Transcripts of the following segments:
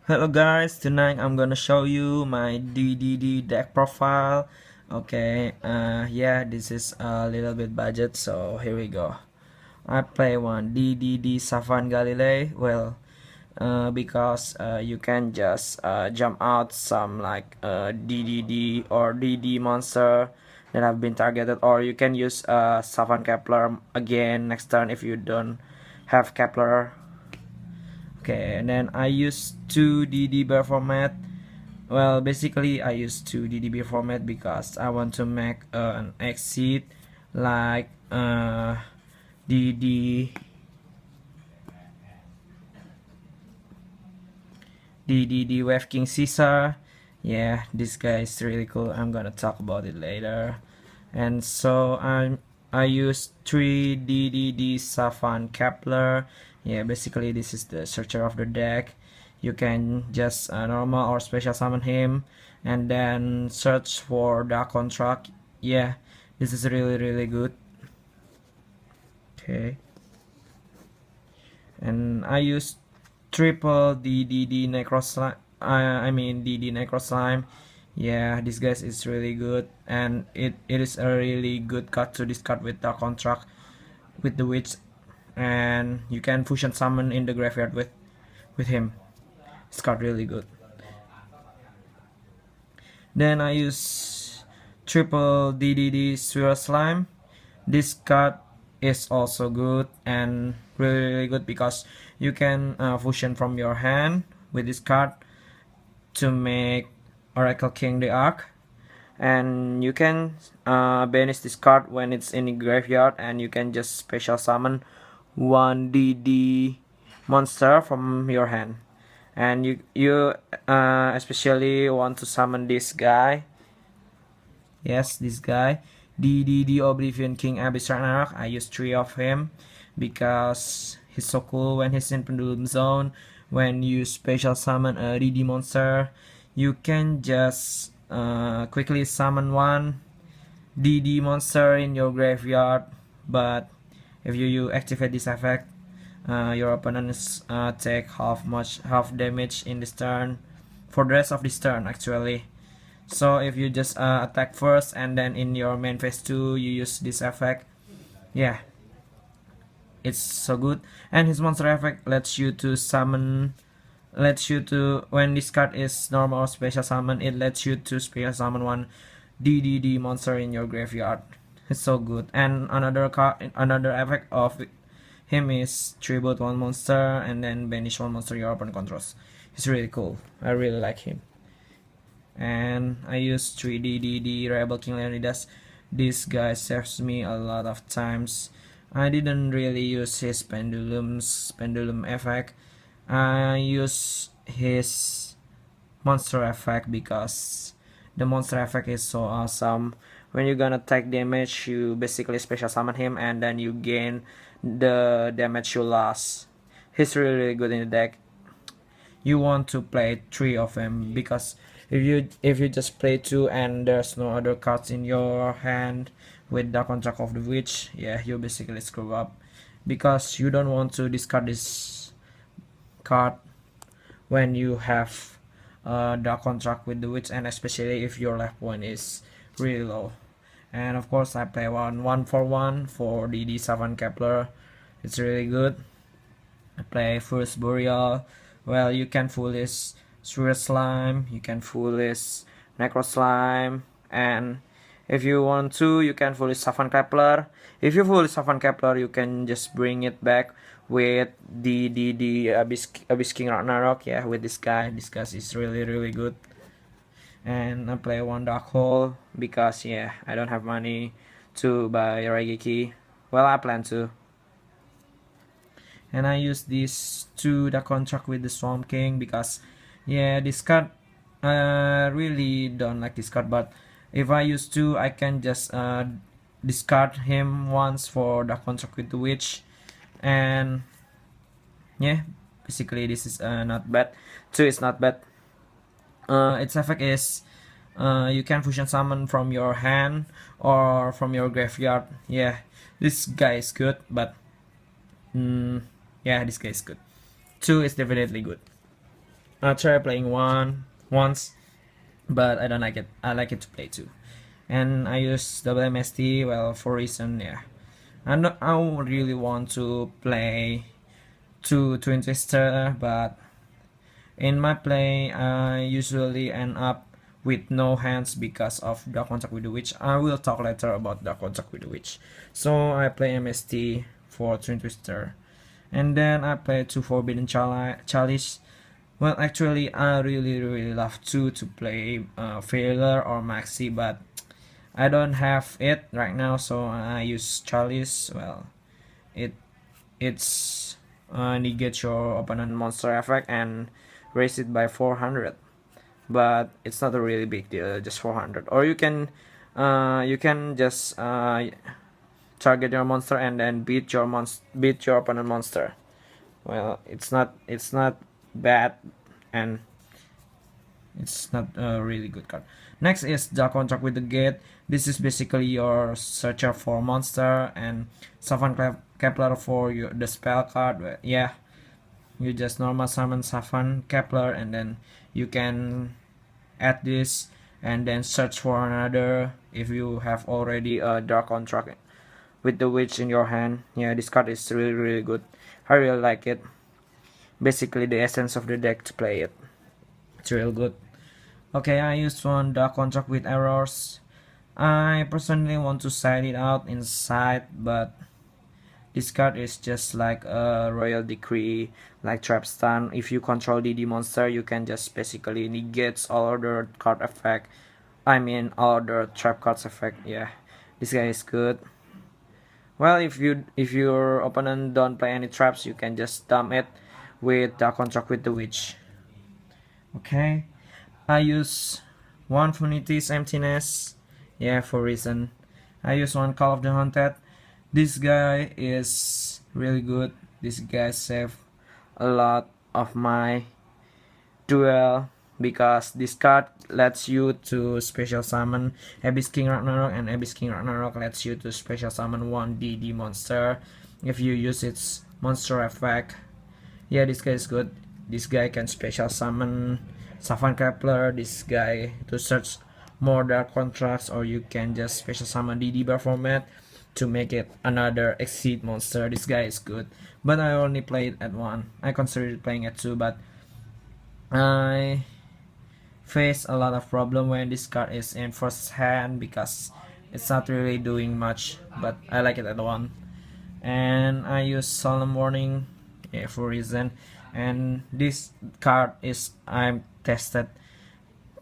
Hello guys, tonight I'm gonna show you my DDD deck profile. Okay, yeah, this is a little bit budget, so here we go. I play one DDD Savant Galilei. Well, because you can just jump out some like DDD or DD monster that have been targeted, or you can use Savant Kepler again next turn if you don't have Kepler. Okay, and then I use 2 DD format. Well, basically I use 2 DDB format because I want to make an exit like DD DDD Wave King Caesar. Yeah, this guy is really cool. I'm gonna talk about it later. And so I use 3 DDD Savant Kepler. Yeah, basically this is the searcher of the deck. You can just normal or special summon him and then search for the contract. Yeah, this is really good. Okay, and I use triple DDD Necro Slime. I mean DD Necro Slime. Yeah, this guy is really good, and it is a really good card to discard with the contract with the witch, and you can fusion summon in the graveyard with him. This card really good. Then I use triple DDD Swirl Slime. This card is also good and really good because you can fusion from your hand with this card to make Oracle King the Arc, and you can banish this card when it's in the graveyard, and you can just special summon 1 DD monster from your hand, and you especially want to summon this guy. Yes, this guy, DDD Oblivion King Abyss Ragnarok. I use 3 of him because he's so cool when he's in Pendulum Zone. When you special summon a DD monster, you can just quickly summon 1 DD monster in your graveyard. But if you activate this effect, your opponents take half damage in this turn for the rest of this turn actually. So if you just attack first and then in your main phase 2 you use this effect, yeah, it's so good. And his monster effect lets you to summon, when this card is normal or special summon, it lets you to special summon 1 DDD monster in your graveyard. It's so good. And another effect of him is tribute 1 monster and then banish 1 monster your opponent controls. He's really cool. I really like him. And I use 3DDD Rebel King Leonidas. This guy saves me a lot of times. I didn't really use his pendulum effect. I use his monster effect because the monster effect is so awesome. When you're gonna take damage, you basically special summon him and then you gain the damage you lost. He's really good in the deck. You want to play 3 of them because if you just play 2 and there's no other cards in your hand with the contract of the witch, yeah, you basically screw up because you don't want to discard this card when you have the contract with the witch, and especially if your life point is really low. And of course I play 1 for DD Savant Kepler. It's really good. I play first Boreal. Well, you can foolish Swirl Slime, you can foolish Necro Slime, and if you want to, you can foolish Savant Kepler. If you foolish Savant Kepler, you can just bring it back with the Abyss King Ragnarok. Yeah, with this guy. This guy is really good. And I play 1 Dark Hole because yeah, I don't have money to buy Raigeki. Well, I plan to. And I use this to the contract with the Swamp King because yeah, this card I really don't like this card, but if I use 2 I can just discard him once for the contract with the witch, and yeah, basically this is not bad. 2 is not bad. Its effect is you can fusion summon from your hand or from your graveyard. Yeah, this guy is good, but yeah, this guy is good. 2 is definitely good. I tried playing once, but I don't like it. I like it to play two. And I use WMST, well, for reason, yeah. I don't really want to play two Twin Twister, but in my play, I usually end up with no hands because of Dark Contact with the Witch. I will talk later about Dark Contact with the Witch. So I play MST for Twin Twister. And then I play two Forbidden Chalice. Well, actually, I really love to play Failure or Maxi, but I don't have it right now, so I use Chalice. Well, it it's negate your opponent monster effect and raise it by 400, but it's not a really big deal, just 400. Or you can just target your monster and then beat your opponent monster. Well, it's not bad, and it's not a really good card. Next is Dark Contract with the Gate. This is basically your searcher for monster, and Savan Kepler for the spell card. Yeah, you just normal summon Savan Kepler, and then you can add this and then search for another if you have already a Dark Contract with the Witch in your hand. Yeah, this card is really good. I really like it. Basically the essence of the deck to play it. It's real good. Okay, I used one Dark Contract with Errors. I personally want to side it out inside, but this card is just like a Royal Decree, like Trap Stun. If you control DD monster, you can just basically negate all other card effect. I mean all other trap cards effect. Yeah, this guy is good. Well, if your opponent don't play any traps, you can just dump it with Dark Contract with the Witch. Okay, I use one Funity's Emptiness. Yeah, for reason. I use one Call of the Haunted. This guy is really good. This guy saved a lot of my duel because this card lets you to special summon Abyss King Ragnarok, and Abyss King Ragnarok lets you to special summon one DD monster if you use its monster effect. Yeah, this guy is good. This guy can special summon Savan Kepler, this guy to search more Dark Contracts, or you can just special summon DD bar format to make it another Exceed monster. This guy is good, but I only played at one. I considered playing at two, but I face a lot of problem when this card is in first hand because it's not really doing much, but I like it at one. And I use Solemn Warning, yeah, for reason. And this card is I'm tested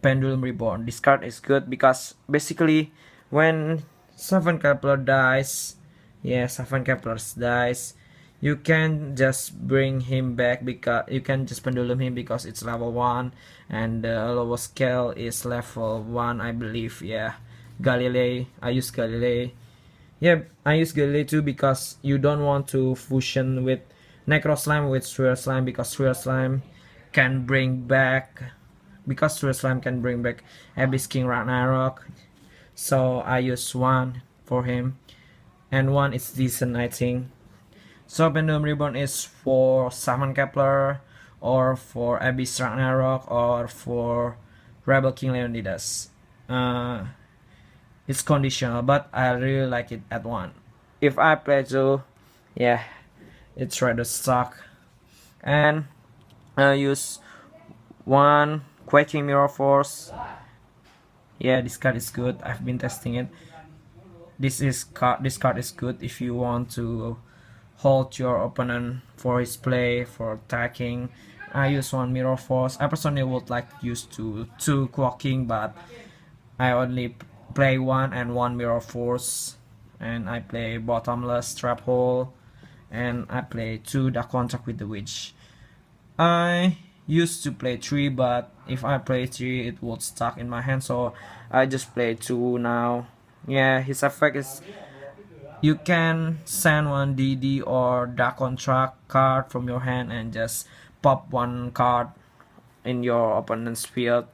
Pendulum Reborn. This card is good because basically when Savan Kepler dies, yeah, Savan Kepler dies, you can just bring him back because you can just pendulum him because it's level 1 and the lowest scale is level 1, I believe. Yeah, Galilei. I use Galilei. Yeah, I use Galilei too because you don't want to fusion with Necro Slime with Sphere Slime because Sphere Slime can bring back Abyss King Ragnarok. So I use one for him, and one is decent, I think. So Pendulum Reborn is for Savan Kepler, or for Abyss Ragnarok, or for Rebel King Leonidas. It's conditional, but I really like it at one. If I play two, yeah, it's rather stuck. And I use one Quaking Mirror Force. Yeah, this card is good. I've been testing it. This card is good if you want to hold your opponent for his play, for attacking. I use one Mirror Force. I personally would like to use two Quaking, but I only play one and one Mirror Force, and I play Bottomless Trap Hole, and I play two Dark Contract with the Witch. I used to play 3, but if I play 3 it would stuck in my hand, so I just play 2 now. Yeah, his effect is you can send one DD or Dark Contract card from your hand and just pop one card in your opponent's field,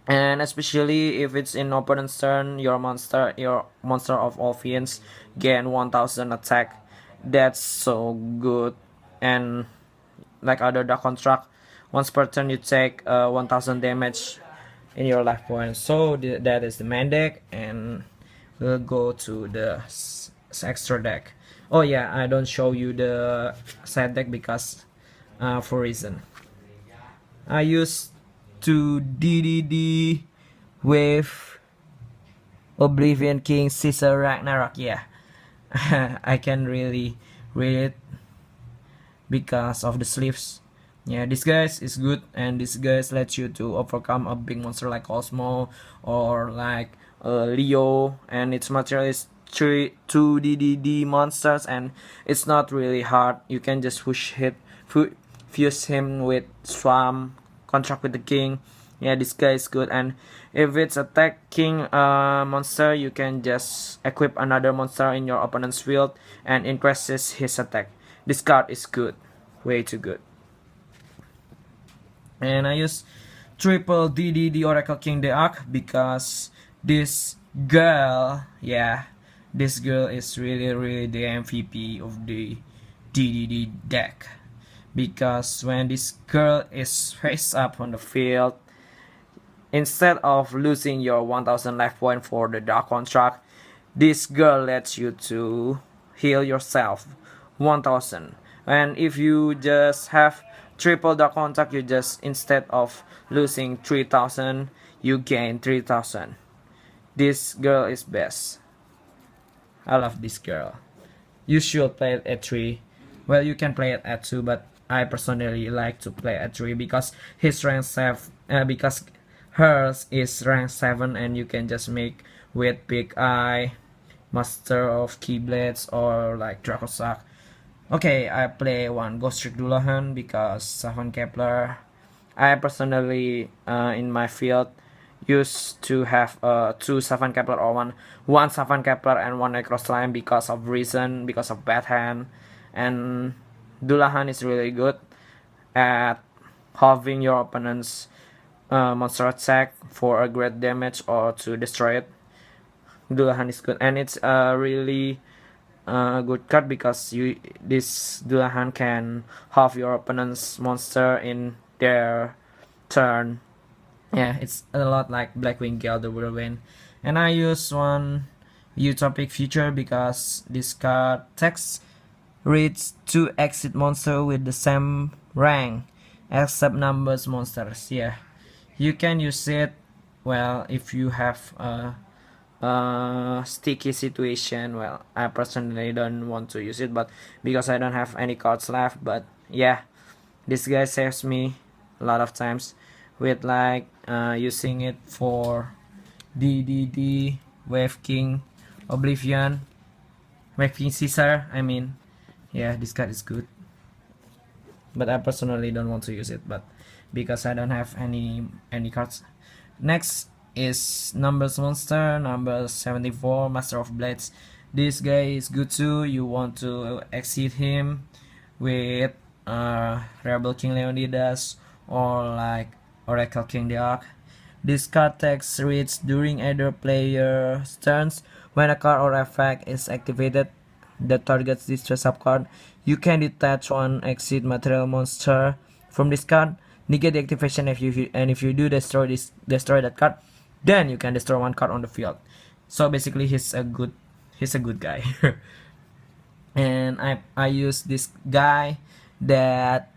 and especially if it's in opponent's turn, your monster of all fiends gain 1000 attack. That's so good. And like other Dark Contract, Once per turn, you take 1000 damage in your life point. So that is the main deck, and we'll go to the extra deck. Oh yeah, I don't show you the side deck because for reason. I used to DDD with Oblivion King Caesar Ragnarok. Yeah, I can really read it because of the sleeves. Yeah, this guys is good, and this guys lets you to overcome a big monster like Cosmo or like Leo, and its material is 2 DDD monsters, and it's not really hard. You can just fuse him with Swamp, contract with the king. Yeah, this guy is good, and if it's attacking a monster, you can just equip another monster in your opponent's field and increases his attack. This card is good, way too good. And I use triple DDD Oracle King Deak because this girl, yeah, this girl is really the MVP of the DDD deck. Because when this girl is face up on the field, instead of losing your 1000 life point for the dark contract, this girl lets you to heal yourself 1000. And if you just have triple dark contract, you just, instead of losing 3000, you gain 3000. This girl is best. I love this girl. You should play it at 3. Well, you can play it at 2, but I personally like to play at 3 because his rank 7, because hers is rank 7, and you can just make with Big Eye, Master of Keyblades, or like Dracosac. Okay, I play one Ghost Trick Dullahan because 7 Kepler. I personally, in my field, used to have 2 7 Kepler or one 7 Kepler and 1 Necro Slime because of reason, because of bad hand. And Dullahan is really good at halving your opponent's monster attack for a great damage or to destroy it. Dullahan is good, and it's really good card because this Dullahan can halve your opponent's monster in their turn. Yeah, it's a lot like Blackwing Gale the Whirlwind. And I use one Utopic Future because this card text reads 2 exit monster with the same rank except numbers monsters. Yeah, you can use it, well, if you have a sticky situation. Well, I personally don't want to use it, but because I don't have any cards left. But yeah, this guy saves me a lot of times with like using it for DDD, Wave King, Oblivion, Wave King Caesar. I mean, yeah, this card is good, but I personally don't want to use it, but because I don't have any cards. Next is Numbers Monster, number 74, Master of Blades. This guy is good too. You want to exceed him with Rebel King Leonidas or like Oracle King Deak. This card text reads during either player's turns, when a card or effect is activated that targets this dress-up card, you can detach one exit material monster from this card, negate the activation if you do destroy that card, then you can destroy one card on the field. So basically he's a good guy. And I use this guy that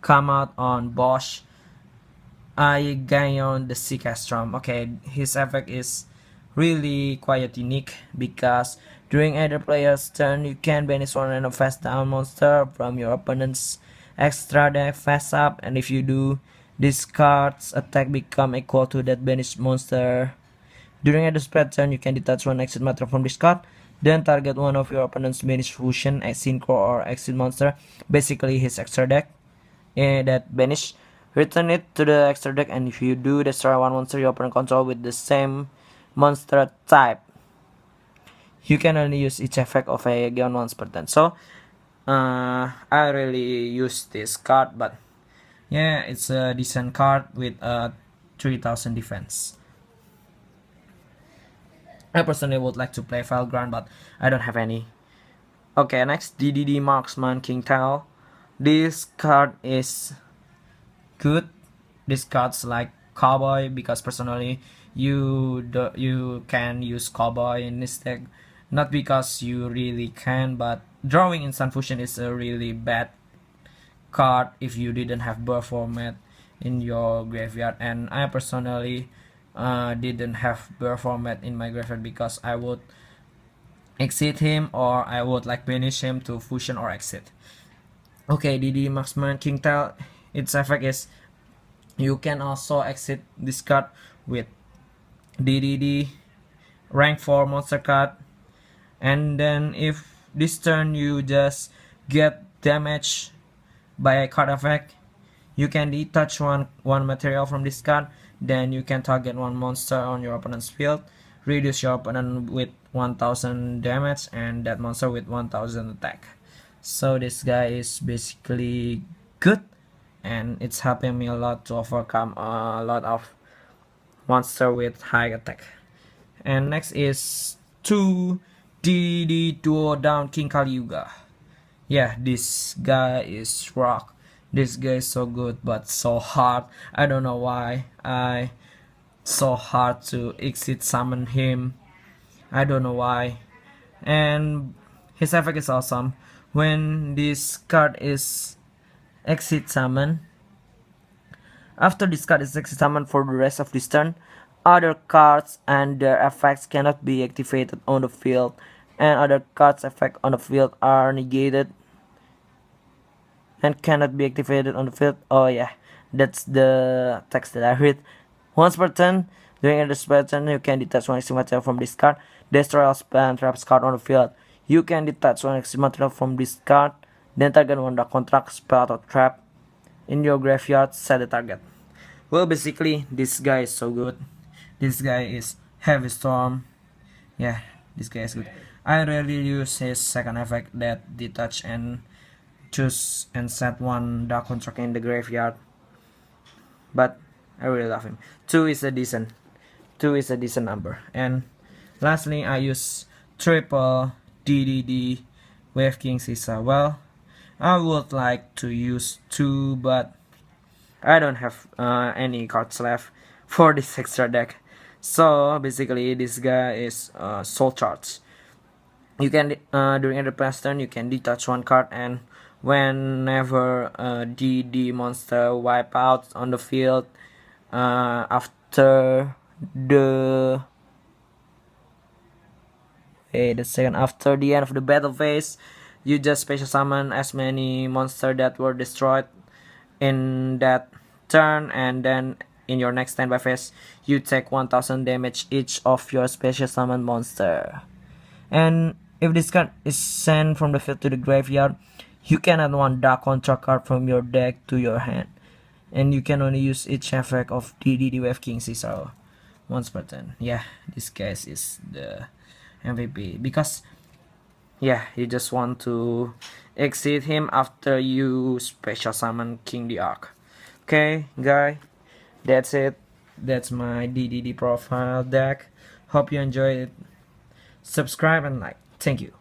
come out on Bosch. I Gaion the Sea Castrum. Okay, his effect is really quite unique because during either player's turn, you can banish one random face down monster from your opponent's extra deck face up, and if you do, this card's attack become equal to that banished monster. During either spread turn, you can detach one exit material from this card, then target one of your opponent's banished fusion, synchro, or exit monster, basically his extra deck, and that banish. Return it to the extra deck, and if you do, destroy one monster your opponent control with the same monster type. You can only use each effect of a Aegon once per turn. So, I really use this card, but yeah, it's a decent card with a 3000 defense. I personally would like to play Felgrand, but I don't have any. Okay, next DDD Marksman King Tal. This card is good. This card's like Cowboy, because personally you can use Cowboy in this deck, not because you really can, but drawing instant fusion is a really bad card if you didn't have Burr format in your graveyard, and I personally didn't have Burr format in my graveyard because I would exit him or I would like banish him to fusion or exit. Okay, DD Marksman King Tail, its effect is you can also exit this card with DDD rank 4 monster card, and then if this turn you just get damage by a card effect, you can detach one material from this card, then you can target one monster on your opponent's field, reduce your opponent with 1000 damage and that monster with 1000 attack. So this guy is basically good, and it's helping me a lot to overcome a lot of monster with high attack. And next is 2 DD Duo Down King Kaliuga. Yeah, this guy is rock. This guy is so good but so hard. I don't know why I so hard to exit summon him. I don't know why. And his effect is awesome. When this card is exit summon, after this card is exit summon for the rest of this turn, other cards and their effects cannot be activated on the field, and other cards' effects on the field are negated and cannot be activated on the field. Oh yeah, that's the text that I read. Once per turn, during this turn, you can detach one extra material from this card, destroy all spell and traps card on the field. You can detach one extra material from this card, then target one dark contract, spell or trap in your graveyard, set the target. Well, basically, this guy is so good. This guy is Heavy Storm. Yeah, this guy is good. I rarely use his second effect, that detach and choose and set one dark contract in the graveyard, but I really love him. 2 is a decent number. And lastly, I use triple DDD Wave King Sisa. Well, I would like to use 2, but I don't have any cards left for this extra deck. So basically, this guy is soul charge. You can during the pass turn you can detach one card, and whenever DD monster wipe out on the field after the after the end of the battle phase, you just special summon as many monsters that were destroyed in that turn, and then in your next standby phase you take 1000 damage each of your special summon monster. And if this card is sent from the field to the graveyard, you can add one dark contract card from your deck to your hand, and you can only use each effect of DDD Wave King Caesar once per turn. Yeah, this guy is the MVP, because yeah, you just want to exit him after you special summon King the Ark. Okay, guy, that's it. That's my DDD profile deck. Hope you enjoyed it. Subscribe and like. Thank you.